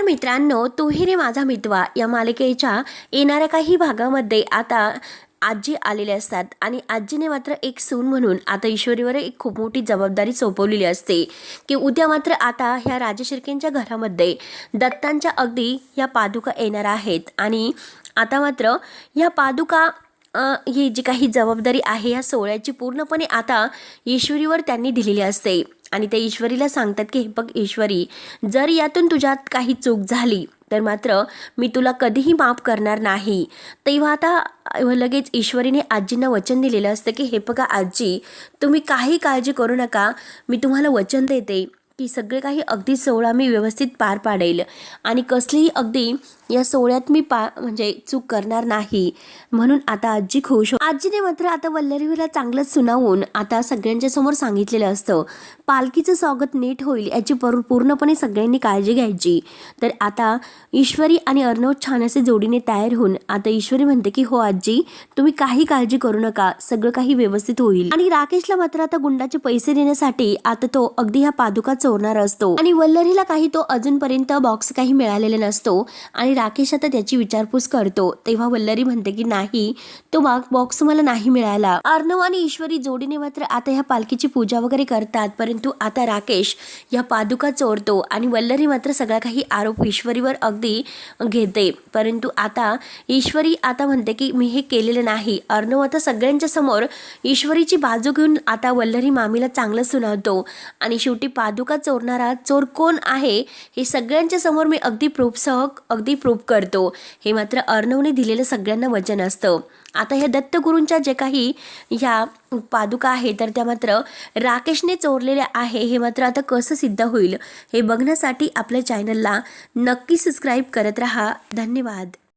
मित्रांनो, तू ही रे माझा मितवा या मालिकेच्या येणाऱ्या काही भागामध्ये आता आजी आलेले असतात आणि आजीने मात्र एक सून म्हणून आता ईश्वरीवर एक खूप मोठी जबाबदारी सोपवलेली असते की उद्या मात्र आता ह्या राजशिर्केंच्या घरामध्ये दत्तांच्या अगदी ह्या पादुका येणार आहेत आणि आता मात्र ह्या पादुका ही जी काही जबाबदारी आहे या सोहळ्याची पूर्णपणे आता ईश्वरीवर त्यांनी दिलेली असते आणि त्या ईश्वरीला सांगतात की हे बघ ईश्वरी, जर यातून तुझ्यात काही चूक झाली तर मात्र मी तुला कधीही माफ करणार नाही. तेव्हा आता लगेच ईश्वरीने आजींना वचन दिलेलं असतं की हे बघा आजी, तुम्ही काही काळजी करू नका, मी तुम्हाला वचन देते की सगळे काही अगदी सोहळा मी व्यवस्थित पार पाडेल आणि कसलीही अगदी या सोहळ्यात मी म्हणजे चूक करणार नाही. म्हणून आता आजी खुश आजीने मात्र आता वल्लरीला चांगलंच सुनावून आता सगळ्यांच्या समोर सांगितलेलं असतं पालखीचं स्वागत नीट होईल याची पूर्णपणे सगळ्यांनी काळजी घ्यायची. तर आता ईश्वरी आणि अर्णव छान असे जोडीने तयार होऊन आता ईश्वरी म्हणते की हो आजी, तुम्ही काही काळजी करू नका, सगळं काही व्यवस्थित होईल. आणि राकेशला मात्र आता गुंडाचे पैसे देण्यासाठी आता तो अगदी ह्या पादुका चोरणार असतो आणि वल्लरीला काही तो अजूनपर्यंत बॉक्स काही मिळालेला नसतो आणि राकेश आता त्याची विचारपूस करतो. तेव्हा वल्लरी म्हणते की नाही, तो बॉक्स मला नाही मिळाला. अर्णव आणि ईश्वरी जोडीने मात्र आता ह्या पालखीची पूजा वगैरे करतात, परंतु आता राकेश या पादुका चोरतो आणि वल्लरी मात्र सगळा काही आरोप ईश्वरीवर अगदी घेते. परंतु आता ईश्वरी आता म्हणते की मी हे केलेलं नाही. अर्णव आता सगळ्यांच्या समोर ईश्वरीची बाजू घेऊन आता वल्लरी मामीला चांगलं सुनावतो आणि शेवटी पादुका चोरणारा चोर कोण आहे हे सगळ्यांच्या समोर मी अगदी प्रूफ करतो. हे मात्र अर्णवने दिलेलं सगळ्यांना वचन असतं. आता ह्या दत्तगुरूंच्या जे काही ह्या पादुका आहे तर त्या मात्र राकेशने चोरलेल्या आहे हे मात्र आता कसं सिद्ध होईल हे बघण्यासाठी आपल्या चॅनलला नक्की सबस्क्राईब करत राहा. धन्यवाद.